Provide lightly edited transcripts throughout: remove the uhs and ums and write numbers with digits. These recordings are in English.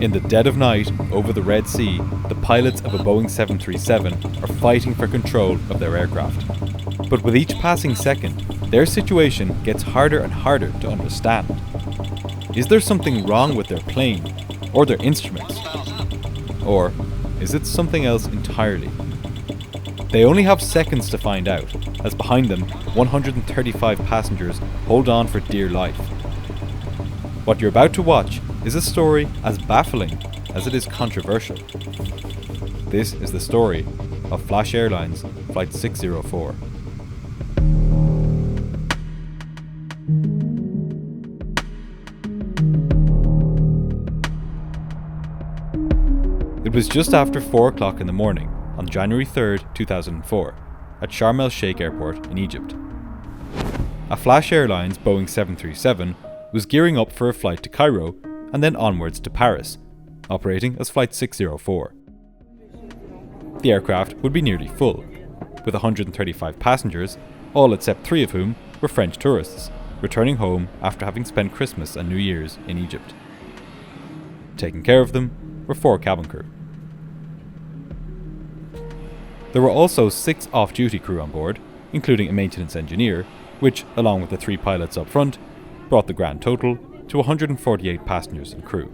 In the dead of night, over the Red Sea, the pilots of a Boeing 737 are fighting for control of their aircraft. But with each passing second, their situation gets harder and harder to understand. Is there something wrong with their plane, or their instruments? Or is it something else entirely? They only have seconds to find out, as behind them, 135 passengers hold on for dear life. What you're about to watch is a story as baffling as it is controversial. This is the story of Flash Airlines Flight 604. It was just after 4 o'clock in the morning on January 3rd, 2004, at Sharm el-Sheikh Airport in Egypt. A Flash Airlines Boeing 737 was gearing up for a flight to Cairo and then onwards to Paris, operating as Flight 604. The aircraft would be nearly full, with 135 passengers, all except 3 of whom were French tourists, returning home after having spent Christmas and New Year's in Egypt. Taking care of them were 4 cabin crew. There were also 6 off-duty crew on board, including a maintenance engineer, which, along with the 3 pilots up front, brought the grand total to 148 passengers and crew.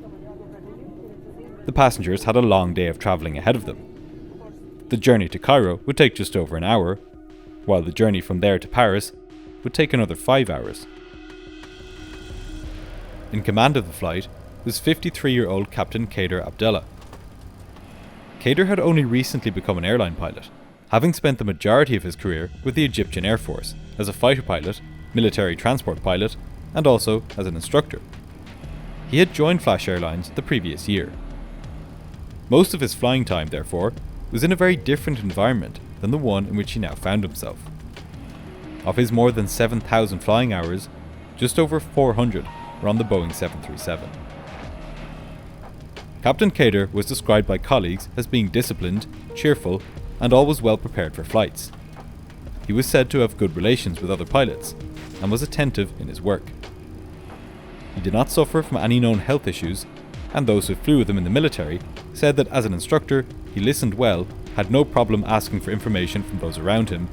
The passengers had a long day of travelling ahead of them. The journey to Cairo would take just over an hour, while the journey from there to Paris would take another 5 hours. In command of the flight was 53-year-old Captain Kader Abdallah. Kader had only recently become an airline pilot, having spent the majority of his career with the Egyptian Air Force as a fighter pilot, military transport pilot, and also as an instructor. He had joined Flash Airlines the previous year. Most of his flying time, therefore, was in a very different environment than the one in which he now found himself. Of his more than 7,000 flying hours, just over 400 were on the Boeing 737. Captain Kader was described by colleagues as being disciplined, cheerful, and always well prepared for flights. He was said to have good relations with other pilots, and was attentive in his work. He did not suffer from any known health issues, and those who flew with him in the military said that as an instructor he listened well, had no problem asking for information from those around him,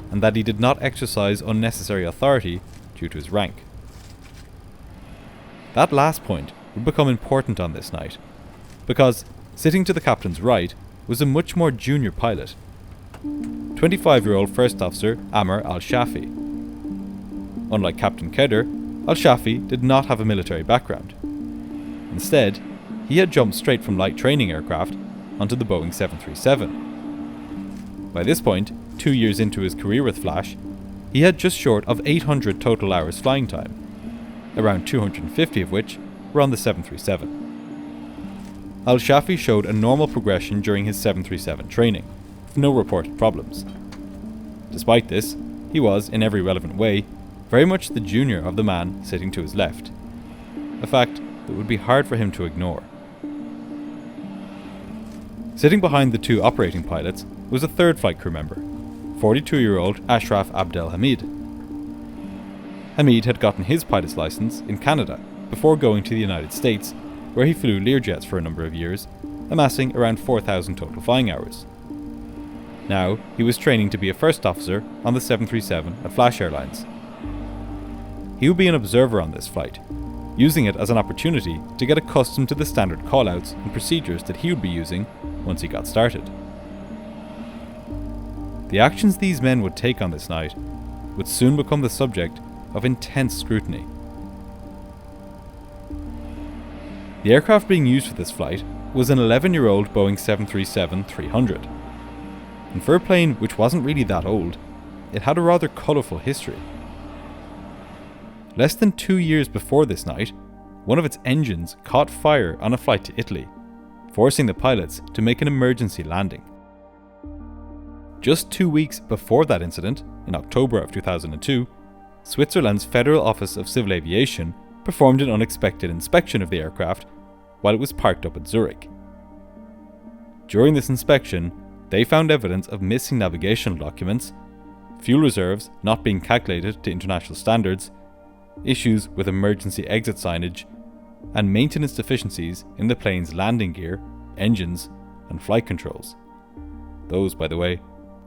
and that he did not exercise unnecessary authority due to his rank. That last point would become important on this night, because sitting to the captain's right was a much more junior pilot, 25-year-old First Officer Amr al-Shafi. Unlike Captain Kader, al-Shafi did not have a military background. Instead, he had jumped straight from light training aircraft onto the Boeing 737. By this point, 2 years into his career with Flash, he had just short of 800 total hours flying time, around 250 of which were on the 737. Al-Shafi showed a normal progression during his 737 training, with no reported problems. Despite this, he was, in every relevant way, very much the junior of the man sitting to his left, a fact that would be hard for him to ignore. Sitting behind the 2 operating pilots was a 3rd flight crew member, 42-year-old Ashraf Abdel Hamid. Hamid had gotten his pilot's license in Canada before going to the United States, where he flew Learjets for a number of years, amassing around 4,000 total flying hours. Now, he was training to be a first officer on the 737 at Flash Airlines. He would be an observer on this flight, using it as an opportunity to get accustomed to the standard callouts and procedures that he would be using once he got started. The actions these men would take on this night would soon become the subject of intense scrutiny. The aircraft being used for this flight was an 11-year-old Boeing 737-300. And for a plane which wasn't really that old, it had a rather colourful history. Less than 2 years before this night, one of its engines caught fire on a flight to Italy, forcing the pilots to make an emergency landing. Just 2 weeks before that incident, in October of 2002, Switzerland's Federal Office of Civil Aviation performed an unexpected inspection of the aircraft while it was parked up at Zurich. During this inspection, they found evidence of missing navigational documents, fuel reserves not being calculated to international standards, issues with emergency exit signage, and maintenance deficiencies in the plane's landing gear, engines, and flight controls. Those, by the way,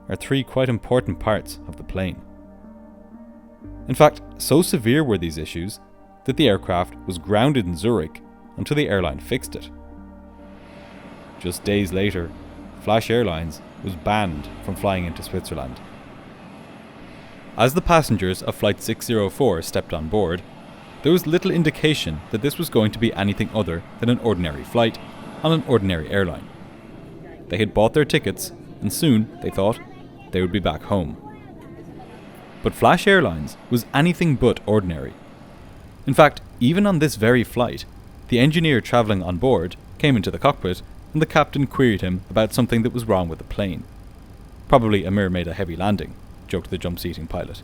are three quite important parts of the plane. In fact, so severe were these issues that the aircraft was grounded in Zurich until the airline fixed it. Just days later, Flash Airlines was banned from flying into Switzerland. As the passengers of Flight 604 stepped on board, there was little indication that this was going to be anything other than an ordinary flight on an ordinary airline. They had bought their tickets, and soon, they thought, they would be back home. But Flash Airlines was anything but ordinary. In fact, even on this very flight, the engineer travelling on board came into the cockpit and the captain queried him about something that was wrong with the plane. Probably Amir made a heavy landing, joked the jump-seating pilot.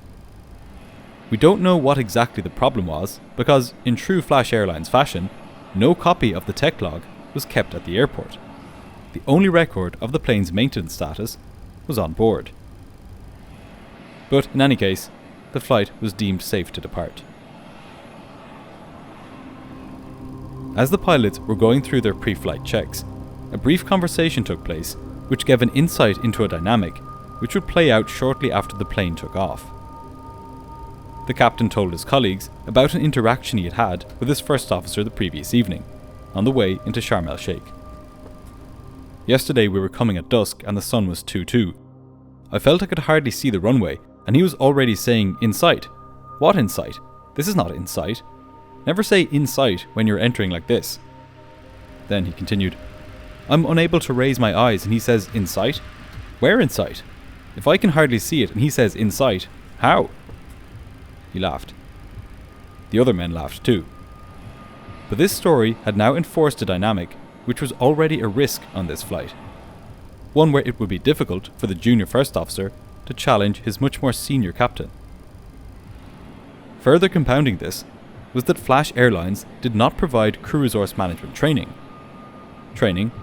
We don't know what exactly the problem was because, in true Flash Airlines fashion, no copy of the tech log was kept at the airport. The only record of the plane's maintenance status was on board. But in any case, the flight was deemed safe to depart. As the pilots were going through their pre-flight checks, a brief conversation took place which gave an insight into a dynamic which would play out shortly after the plane took off. The captain told his colleagues about an interaction he had had with his first officer the previous evening, on the way into Sharm el-Sheikh. Yesterday we were coming at dusk and the sun was 2-2. I felt I could hardly see the runway and he was already saying, "In sight." "What in sight? This is not in sight. Never say in sight when you're entering like this." Then he continued, "I'm unable to raise my eyes and he says, 'In sight?' Where in sight? If I can hardly see it and he says, 'In sight,' how?" He laughed. The other men laughed too. But this story had now enforced a dynamic which was already a risk on this flight. One where it would be difficult for the junior first officer to challenge his much more senior captain. Further compounding this was that Flash Airlines did not provide crew resource management training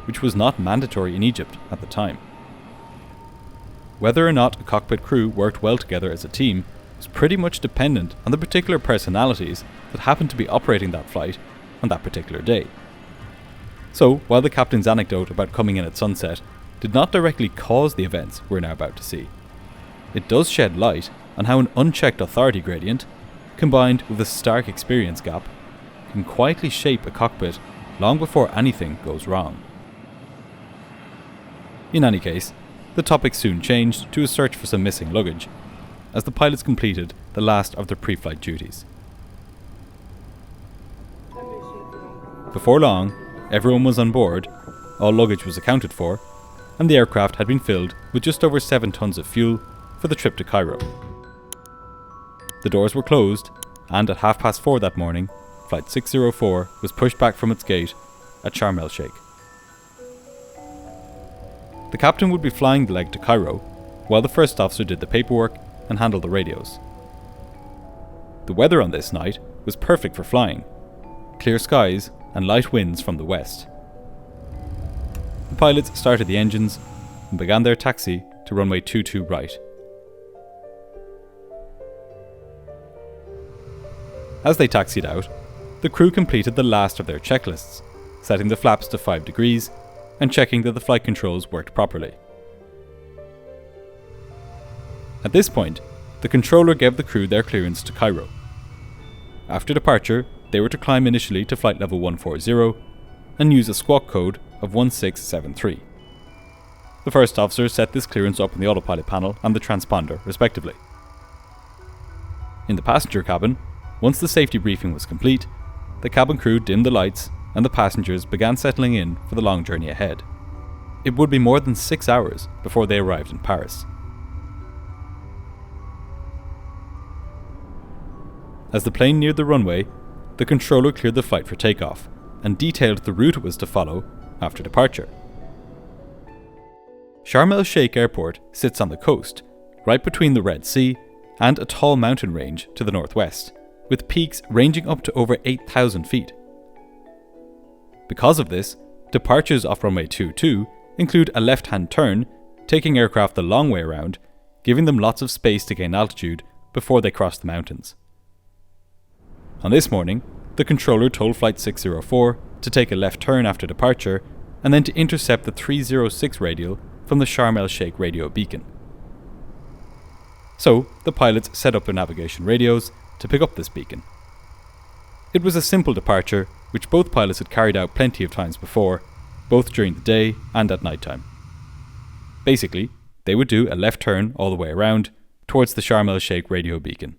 which was not mandatory in Egypt at the time. Whether or not a cockpit crew worked well together as a team was pretty much dependent on the particular personalities that happened to be operating that flight on that particular day. So, while the captain's anecdote about coming in at sunset did not directly cause the events we're now about to see, it does shed light on how an unchecked authority gradient, combined with a stark experience gap, can quietly shape a cockpit long before anything goes wrong. In any case, the topic soon changed to a search for some missing luggage, as the pilots completed the last of their pre-flight duties. Before long, everyone was on board, all luggage was accounted for, and the aircraft had been filled with just over 7 tons of fuel for the trip to Cairo. The doors were closed, and at 4:30 that morning, Flight 604 was pushed back from its gate at Sharm el-Sheikh. The captain would be flying the leg to Cairo, while the first officer did the paperwork and handled the radios. The weather on this night was perfect for flying, clear skies and light winds from the west. The pilots started the engines and began their taxi to runway 22 right. As they taxied out, the crew completed the last of their checklists, setting the flaps to 5 degrees and checking that the flight controls worked properly. At this point, the controller gave the crew their clearance to Cairo. After departure, they were to climb initially to flight level 140 and use a squawk code of 1673. The first officer set this clearance up on the autopilot panel and the transponder, respectively. In the passenger cabin, once the safety briefing was complete, the cabin crew dimmed the lights and the passengers began settling in for the long journey ahead. It would be more than 6 hours before they arrived in Paris. As the plane neared the runway, the controller cleared the flight for takeoff and detailed the route it was to follow after departure. Sharm el-Sheikh Airport sits on the coast, right between the Red Sea and a tall mountain range to the northwest, with peaks ranging up to over 8,000 feet. Because of this, departures off runway 22 include a left-hand turn, taking aircraft the long way around, giving them lots of space to gain altitude before they cross the mountains. On this morning, the controller told Flight 604 to take a left turn after departure and then to intercept the 306 radial from the Sharm el-Sheikh radio beacon. So, the pilots set up their navigation radios to pick up this beacon. It was a simple departure, which both pilots had carried out plenty of times before, both during the day and at night time. Basically, they would do a left turn all the way around towards the Sharm el-Sheikh radio beacon.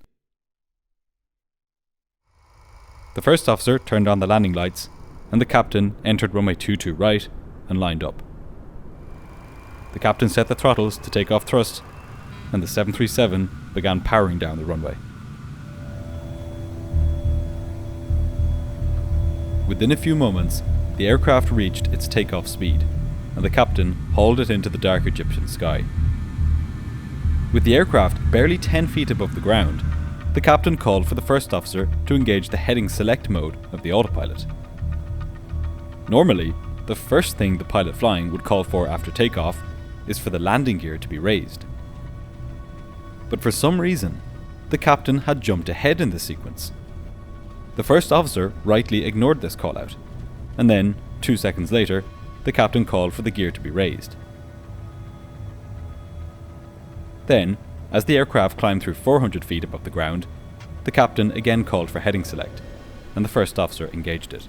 The first officer turned on the landing lights, and the captain entered runway 22 right and lined up. The captain set the throttles to take off thrust, and the 737 began powering down the runway. Within a few moments, the aircraft reached its takeoff speed, and the captain hauled it into the dark Egyptian sky. With the aircraft barely 10 feet above the ground, the captain called for the first officer to engage the heading select mode of the autopilot. Normally, the first thing the pilot flying would call for after takeoff is for the landing gear to be raised. But for some reason, the captain had jumped ahead in this sequence. The first officer rightly ignored this call out, and then, 2 seconds later, the captain called for the gear to be raised. Then, as the aircraft climbed through 400 feet above the ground, the captain again called for heading select, and the first officer engaged it.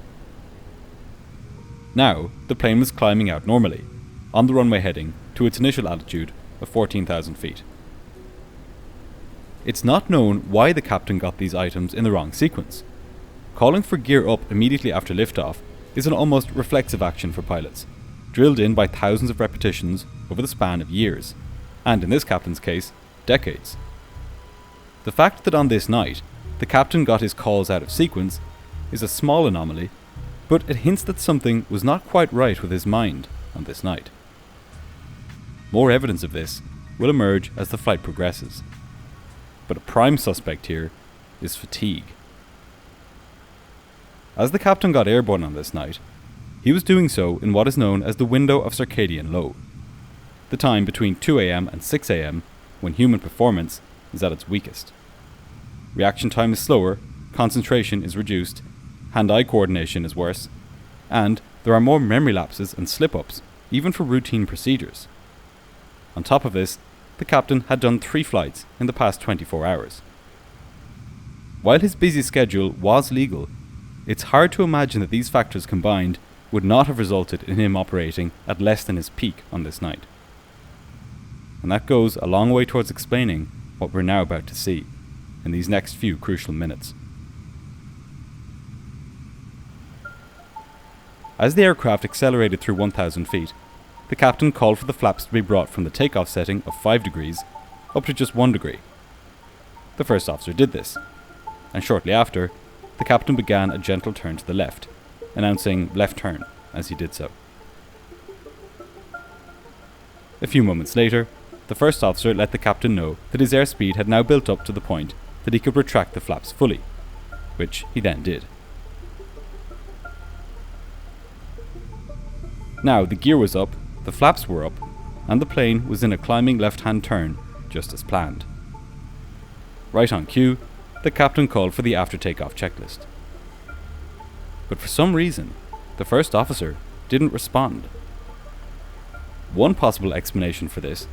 Now, the plane was climbing out normally, on the runway heading to its initial altitude of 14,000 feet. It's not known why the captain got these items in the wrong sequence. Calling for gear up immediately after liftoff is an almost reflexive action for pilots, drilled in by thousands of repetitions over the span of years, and in this captain's case, decades. The fact that on this night, the captain got his calls out of sequence is a small anomaly, but it hints that something was not quite right with his mind on this night. More evidence of this will emerge as the flight progresses, but a prime suspect here is fatigue. As the captain got airborne on this night, he was doing so in what is known as the window of circadian low, the time between 2 a.m. and 6 a.m. when human performance is at its weakest. Reaction time is slower, concentration is reduced, hand-eye coordination is worse, and there are more memory lapses and slip-ups, even for routine procedures. On top of this, the captain had done 3 flights in the past 24 hours. While his busy schedule was legal, it's hard to imagine that these factors combined would not have resulted in him operating at less than his peak on this night. And that goes a long way towards explaining what we're now about to see in these next few crucial minutes. As the aircraft accelerated through 1,000 feet, the captain called for the flaps to be brought from the takeoff setting of 5 degrees up to just 1 degree. The first officer did this, and shortly after, the captain began a gentle turn to the left, announcing left turn as he did so. A few moments later, the first officer let the captain know that his airspeed had now built up to the point that he could retract the flaps fully, which he then did. Now the gear was up, the flaps were up, and the plane was in a climbing left-hand turn, just as planned. Right on cue, the captain called for the after-takeoff checklist. But for some reason, the first officer didn't respond. One possible explanation for this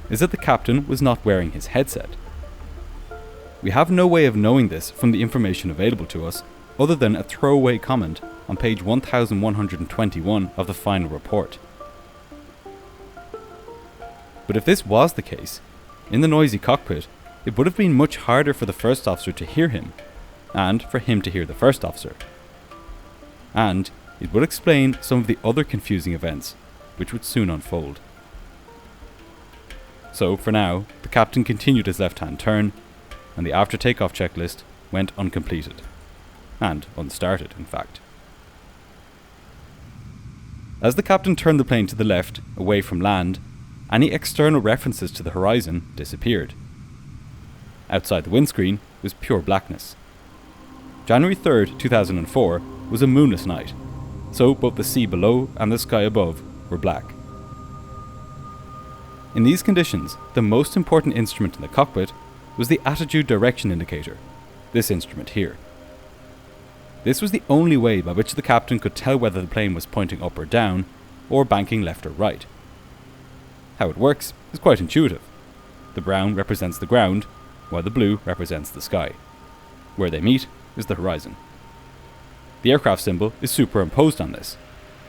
is that the captain was not wearing his headset. We have no way of knowing this from the information available to us other than a throwaway comment on page 1121 of the final report. But if this was the case, in the noisy cockpit, it would have been much harder for the first officer to hear him, and for him to hear the first officer. And it would explain some of the other confusing events, which would soon unfold. So, for now, the captain continued his left-hand turn, and the after-takeoff checklist went uncompleted. And unstarted, in fact. As the captain turned the plane to the left, away from land, any external references to the horizon disappeared. Outside the windscreen was pure blackness. January 3rd, 2004 was a moonless night, so both the sea below and the sky above were black. In these conditions, the most important instrument in the cockpit was the attitude direction indicator, this instrument here. This was the only way by which the captain could tell whether the plane was pointing up or down, or banking left or right. How it works is quite intuitive. The brown represents the ground, while the blue represents the sky. Where they meet is the horizon. The aircraft symbol is superimposed on this,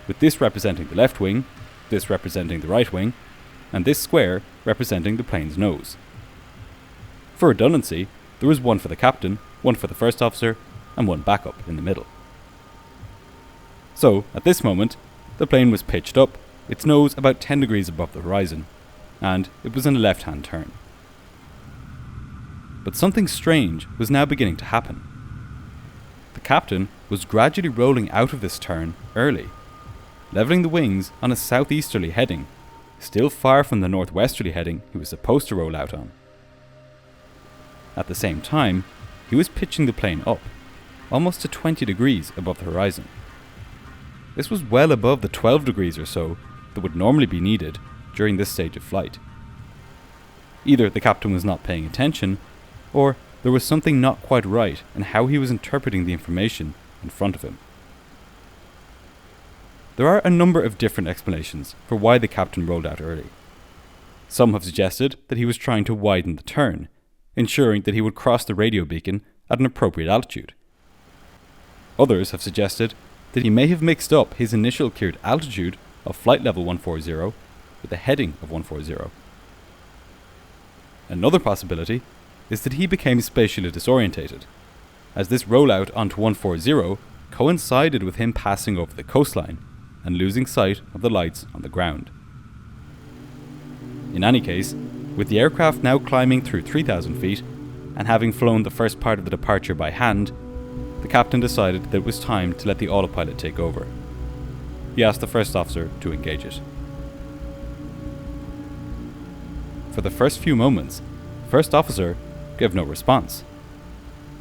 with this representing the left wing, this representing the right wing, and this square representing the plane's nose. For redundancy, there was one for the captain, one for the first officer, and one backup in the middle. So, at this moment, the plane was pitched up, its nose about 10 degrees above the horizon, and it was in a left-hand turn. But something strange was now beginning to happen. The captain was gradually rolling out of this turn early, levelling the wings on a southeasterly heading, still far from the northwesterly heading he was supposed to roll out on. At the same time, he was pitching the plane up, almost to 20 degrees above the horizon. This was well above the 12 degrees or so that would normally be needed during this stage of flight. Either the captain was not paying attention, or there was something not quite right in how he was interpreting the information in front of him. There are a number of different explanations for why the captain rolled out early. Some have suggested that he was trying to widen the turn, ensuring that he would cross the radio beacon at an appropriate altitude. Others have suggested that he may have mixed up his initial cleared altitude of flight level 140 with the heading of 140. Another possibility is that he became spatially disorientated, as this rollout onto 140 coincided with him passing over the coastline and losing sight of the lights on the ground. In any case, with the aircraft now climbing through 3,000 feet and having flown the first part of the departure by hand, the captain decided that it was time to let the autopilot take over. He asked the first officer to engage it. For the first few moments, the first officer gave no response.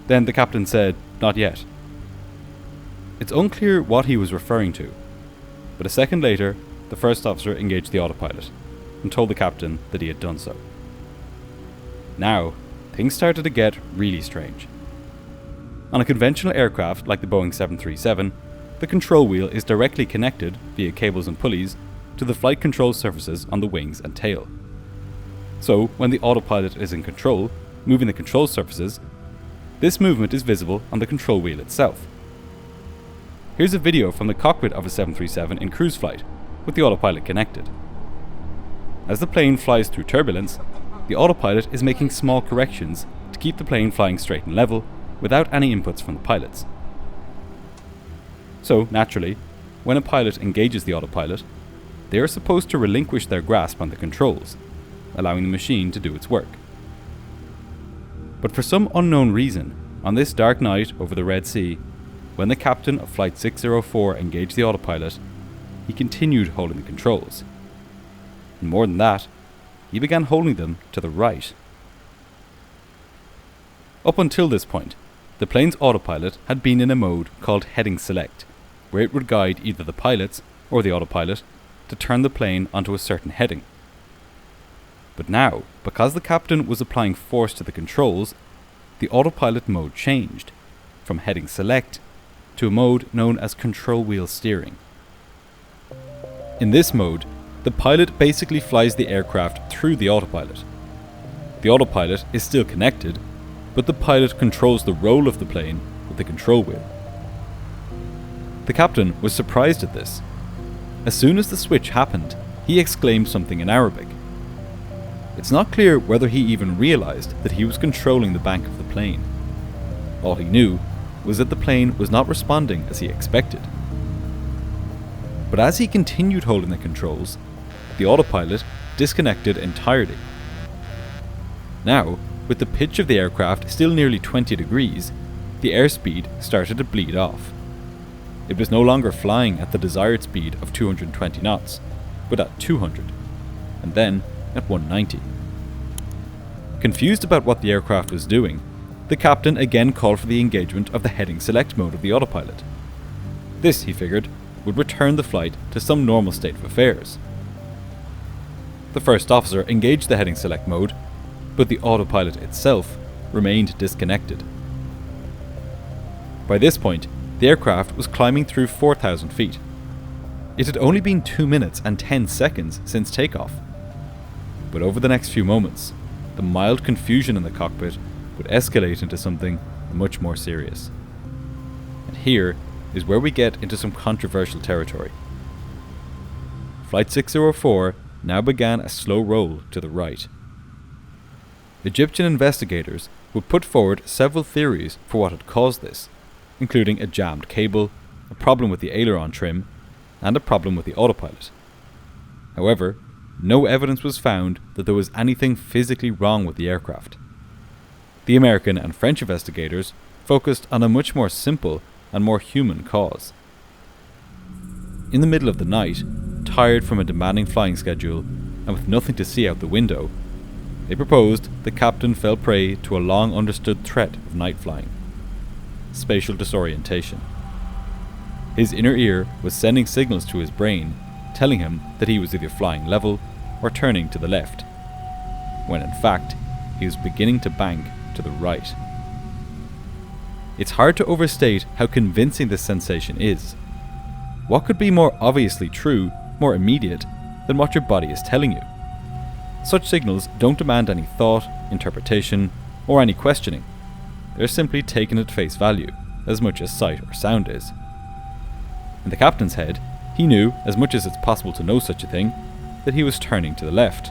Then the captain said, "Not yet." It's unclear what he was referring to, but a second later, the first officer engaged the autopilot and told the captain that he had done so. Now, things started to get really strange. On a conventional aircraft like the Boeing 737, the control wheel is directly connected via cables and pulleys to the flight control surfaces on the wings and tail. So, when the autopilot is in control, moving the control surfaces, this movement is visible on the control wheel itself. Here's a video from the cockpit of a 737 in cruise flight, with the autopilot connected. As the plane flies through turbulence, the autopilot is making small corrections to keep the plane flying straight and level without any inputs from the pilots. So, naturally, when a pilot engages the autopilot, they are supposed to relinquish their grasp on the controls, allowing the machine to do its work. But for some unknown reason, on this dark night over the Red Sea, when the captain of Flight 604 engaged the autopilot, he continued holding the controls. And more than that, he began holding them to the right. Up until this point, the plane's autopilot had been in a mode called heading select, where it would guide either the pilots or the autopilot to turn the plane onto a certain heading. But now, because the captain was applying force to the controls, the autopilot mode changed from heading select to a mode known as control wheel steering. In this mode, the pilot basically flies the aircraft through the autopilot. The autopilot is still connected, but the pilot controls the roll of the plane with the control wheel. The captain was surprised at this. As soon as the switch happened, he exclaimed something in Arabic. It's not clear whether he even realized that he was controlling the bank of the plane. All he knew was that the plane was not responding as he expected. But as he continued holding the controls, the autopilot disconnected entirely. Now, with the pitch of the aircraft still nearly 20 degrees, the airspeed started to bleed off. It was no longer flying at the desired speed of 220 knots, but at 200, and then at 190. Confused about what the aircraft was doing, the captain again called for the engagement of the heading select mode of the autopilot. This, he figured, would return the flight to some normal state of affairs. The first officer engaged the heading select mode, but the autopilot itself remained disconnected. By this point, the aircraft was climbing through 4,000 feet. It had only been 2 minutes and 10 seconds since takeoff. But over the next few moments, the mild confusion in the cockpit would escalate into something much more serious. And here is where we get into some controversial territory. Flight 604 now began a slow roll to the right. Egyptian investigators would put forward several theories for what had caused this, including a jammed cable, a problem with the aileron trim, and a problem with the autopilot. However, no evidence was found that there was anything physically wrong with the aircraft. The American and French investigators focused on a much more simple and more human cause. In the middle of the night, tired from a demanding flying schedule and with nothing to see out the window, they proposed the captain fell prey to a long understood threat of night flying: spatial disorientation. His inner ear was sending signals to his brain, telling him that he was either flying level or turning to the left, when in fact he was beginning to bank to the right. It's hard to overstate how convincing this sensation is. What could be more obviously true, more immediate, than what your body is telling you? Such signals don't demand any thought, interpretation, or any questioning. They're simply taken at face value, as much as sight or sound is. In the captain's head, he knew, as much as it's possible to know such a thing, that he was turning to the left.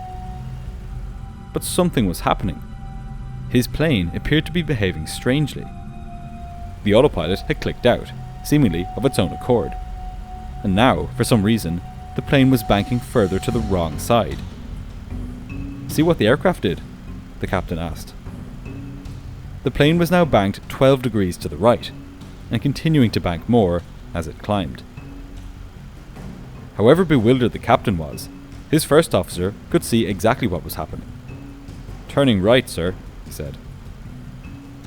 But something was happening. His plane appeared to be behaving strangely. The autopilot had clicked out, seemingly of its own accord. And now, for some reason, the plane was banking further to the wrong side. "See what the aircraft did?" the captain asked. The plane was now banked 12 degrees to the right, and continuing to bank more as it climbed. However bewildered the captain was, his first officer could see exactly what was happening. "Turning right, sir," he said.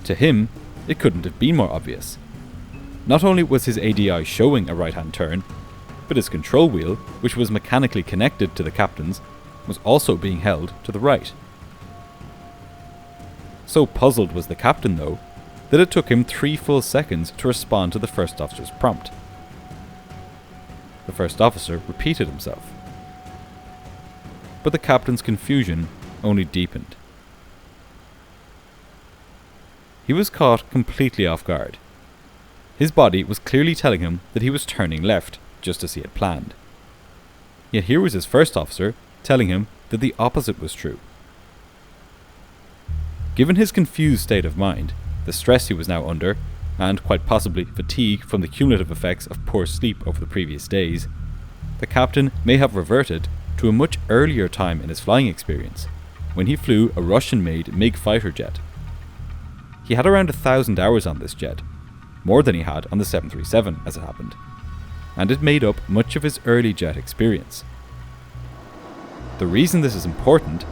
To him, it couldn't have been more obvious. Not only was his ADI showing a right-hand turn, but his control wheel, which was mechanically connected to the captain's, was also being held to the right. So puzzled was the captain, though, that it took him 3 full seconds to respond to the first officer's prompt. The first officer repeated himself. But the captain's confusion only deepened. He was caught completely off guard. His body was clearly telling him that he was turning left, just as he had planned. Yet here was his first officer telling him that the opposite was true. Given his confused state of mind, the stress he was now under, and quite possibly fatigue from the cumulative effects of poor sleep over the previous days, the captain may have reverted to a much earlier time in his flying experience, when he flew a Russian-made MiG fighter jet. He had around 1,000 hours on this jet, more than he had on the 737 as it happened, and it made up much of his early jet experience. The reason this is important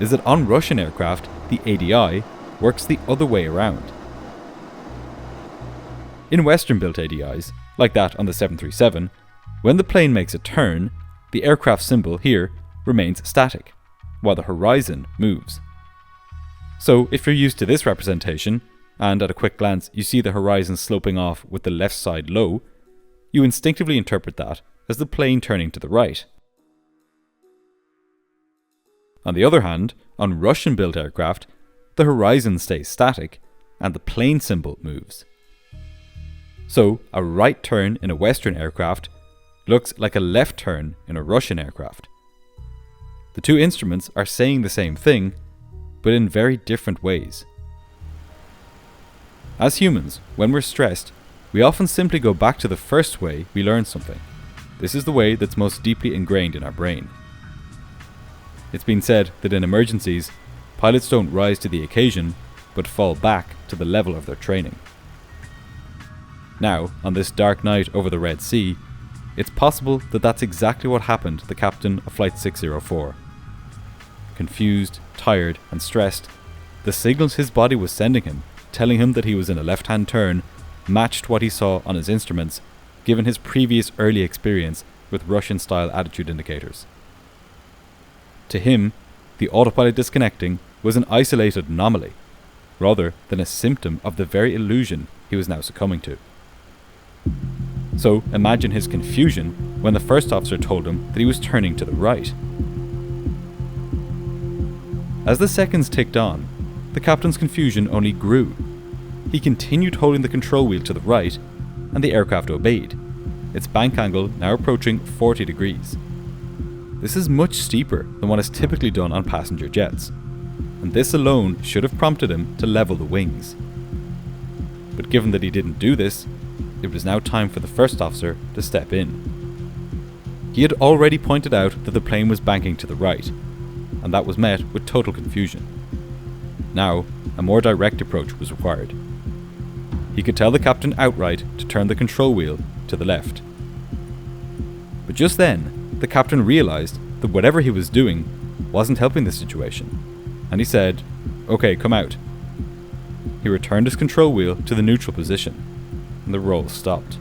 is that on Russian aircraft, the ADI works the other way around. In Western-built ADIs, like that on the 737, when the plane makes a turn, the aircraft symbol here remains static, while the horizon moves. So if you're used to this representation, and at a quick glance you see the horizon sloping off with the left side low, you instinctively interpret that as the plane turning to the right. On the other hand, on Russian-built aircraft, the horizon stays static and the plane symbol moves. So a right turn in a Western aircraft looks like a left turn in a Russian aircraft. The two instruments are saying the same thing, but in very different ways. As humans, when we're stressed, we often simply go back to the first way we learned something. This is the way that's most deeply ingrained in our brain. It's been said that in emergencies, pilots don't rise to the occasion, but fall back to the level of their training. Now, on this dark night over the Red Sea, it's possible that that's exactly what happened to the captain of Flight 604. Confused, tired, and stressed, the signals his body was sending him, telling him that he was in a left-hand turn, matched what he saw on his instruments, given his previous early experience with Russian-style attitude indicators. To him, the autopilot disconnecting was an isolated anomaly, rather than a symptom of the very illusion he was now succumbing to. So imagine his confusion when the first officer told him that he was turning to the right. As the seconds ticked on, the captain's confusion only grew. He continued holding the control wheel to the right, and the aircraft obeyed, its bank angle now approaching 40 degrees. This is much steeper than what is typically done on passenger jets, and this alone should have prompted him to level the wings. But given that he didn't do this, it was now time for the first officer to step in. He had already pointed out that the plane was banking to the right, and that was met with total confusion. Now, a more direct approach was required. He could tell the captain outright to turn the control wheel to the left. But just then, the captain realised that whatever he was doing wasn't helping the situation, and he said, "Okay, come out." He returned his control wheel to the neutral position, and the roll stopped.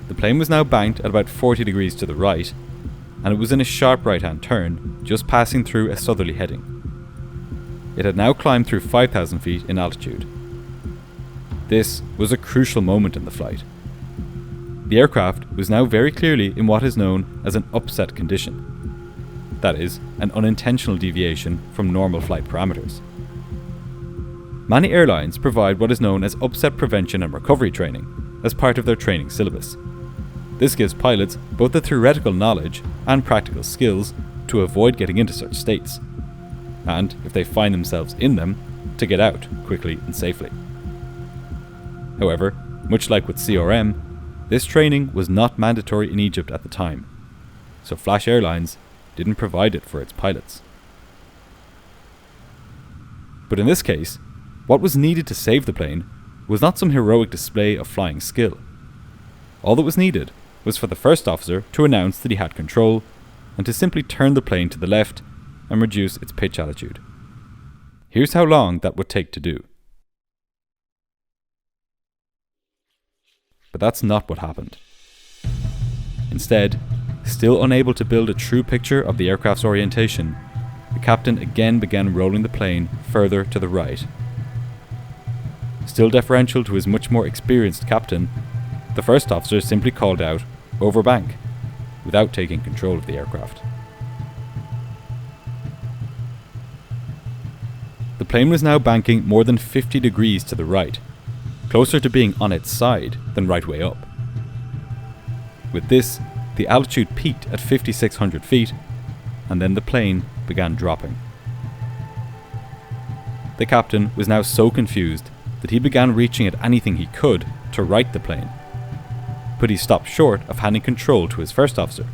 The plane was now banked at about 40 degrees to the right, and it was in a sharp right-hand turn, just passing through a southerly heading. It had now climbed through 5,000 feet in altitude. This was a crucial moment in the flight. The aircraft was now very clearly in what is known as an upset condition. That is, an unintentional deviation from normal flight parameters. Many airlines provide what is known as upset prevention and recovery training as part of their training syllabus. This gives pilots both the theoretical knowledge and practical skills to avoid getting into such states, and, if they find themselves in them, to get out quickly and safely. However, much like with CRM, this training was not mandatory in Egypt at the time, so Flash Airlines didn't provide it for its pilots. But in this case, what was needed to save the plane was not some heroic display of flying skill. All that was needed was for the first officer to announce that he had control and to simply turn the plane to the left and reduce its pitch altitude. Here's how long that would take to do. But that's not what happened. Instead, still unable to build a true picture of the aircraft's orientation, the captain again began rolling the plane further to the right. Still deferential to his much more experienced captain, the first officer simply called out, "Over bank," without taking control of the aircraft. The plane was now banking more than 50 degrees to the right, closer to being on its side than right way up. With this, the altitude peaked at 5,600 feet, and then the plane began dropping. The captain was now so confused that he began reaching at anything he could to right the plane. But he stopped short of handing control to his first officer.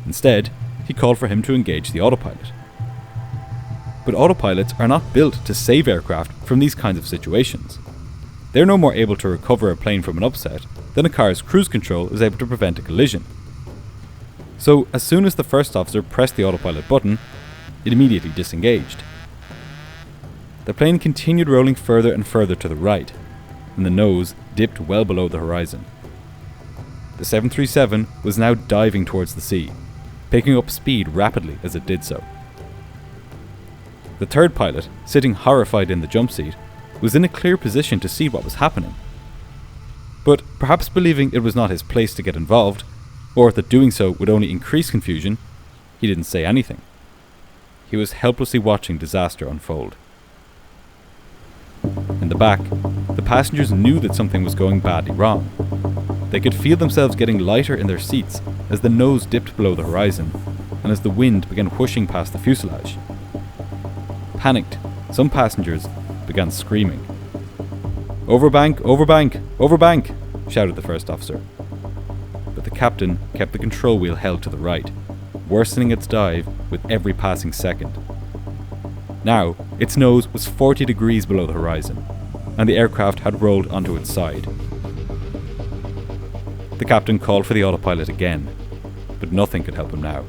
Instead, he called for him to engage the autopilot. But autopilots are not built to save aircraft from these kinds of situations. They're no more able to recover a plane from an upset than a car's cruise control is able to prevent a collision. So, as soon as the first officer pressed the autopilot button, it immediately disengaged. The plane continued rolling further and further to the right, and the nose dipped well below the horizon. The 737 was now diving towards the sea, picking up speed rapidly as it did so. The third pilot, sitting horrified in the jump seat, was in a clear position to see what was happening. But perhaps believing it was not his place to get involved, or that doing so would only increase confusion, he didn't say anything. He was helplessly watching disaster unfold. In the back, the passengers knew that something was going badly wrong. They could feel themselves getting lighter in their seats as the nose dipped below the horizon, and as the wind began whooshing past the fuselage. Panicked, some passengers began screaming. "Over bank, over bank, over bank," shouted the first officer. But the captain kept the control wheel held to the right, worsening its dive with every passing second. Now, its nose was 40 degrees below the horizon, and the aircraft had rolled onto its side. The captain called for the autopilot again, but nothing could help him now.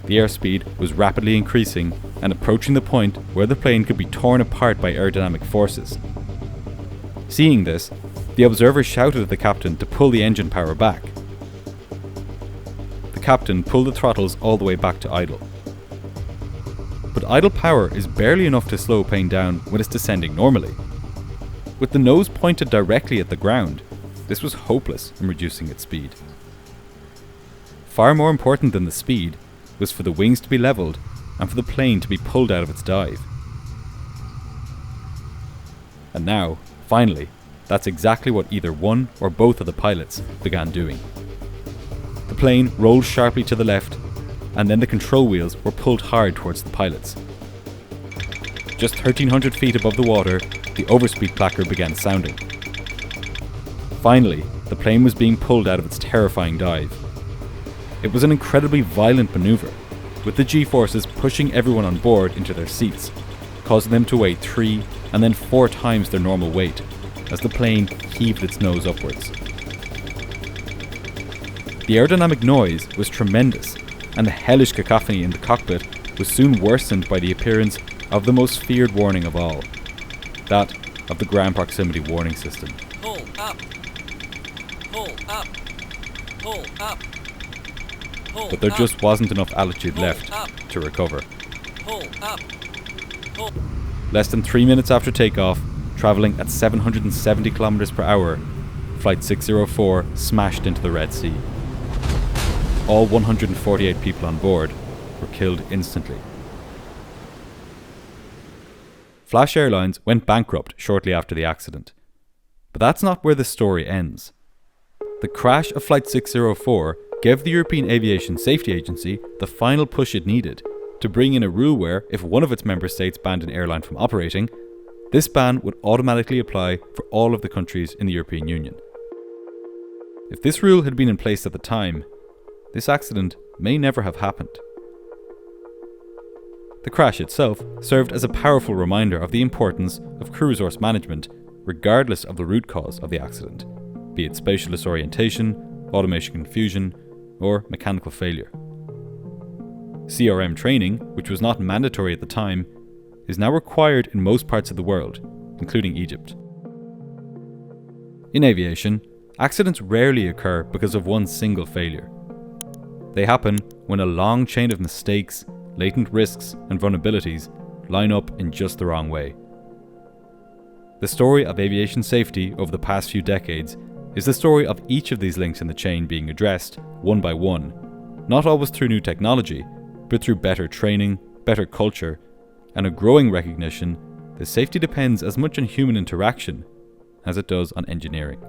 The airspeed was rapidly increasing and approaching the point where the plane could be torn apart by aerodynamic forces. Seeing this, the observer shouted at the captain to pull the engine power back. The captain pulled the throttles all the way back to idle. But idle power is barely enough to slow a plane down when it's descending normally. with the nose pointed directly at the ground, this was hopeless in reducing its speed. Far more important than the speed was for the wings to be levelled and for the plane to be pulled out of its dive. And now, finally, that's exactly what either one or both of the pilots began doing. The plane rolled sharply to the left, and then the control wheels were pulled hard towards the pilots. Just 1,300 feet above the water, the overspeed placard began sounding. Finally, the plane was being pulled out of its terrifying dive. It was an incredibly violent maneuver, with the G-forces pushing everyone on board into their seats, causing them to weigh 3 and then 4 times their normal weight, as the plane heaved its nose upwards. The aerodynamic noise was tremendous, and the hellish cacophony in the cockpit was soon worsened by the appearance of the most feared warning of all, that of the ground proximity warning system. Pull up! Pull up! Pull up! Pull But there up. just wasn't enough altitude Pull left up. to recover. Pull up! Pull. Less than 3 minutes after takeoff, travelling at 770 kilometers per hour, Flight 604 smashed into the Red Sea. All 148 people on board were killed instantly. Flash Airlines went bankrupt shortly after the accident. But that's not where the story ends. The crash of Flight 604 gave the European Aviation Safety Agency the final push it needed to bring in a rule where, if one of its member states banned an airline from operating, this ban would automatically apply for all of the countries in the European Union. If this rule had been in place at the time, this accident may never have happened. The crash itself served as a powerful reminder of the importance of crew resource management, regardless of the root cause of the accident, be it spatial disorientation, automation confusion, or mechanical failure. CRM training, which was not mandatory at the time, is now required in most parts of the world, including Egypt. In aviation, accidents rarely occur because of one single failure. They happen when a long chain of mistakes, latent risks, and vulnerabilities line up in just the wrong way. The story of aviation safety over the past few decades is the story of each of these links in the chain being addressed, one by one, not always through new technology, but through better training, better culture, and a growing recognition that safety depends as much on human interaction as it does on engineering.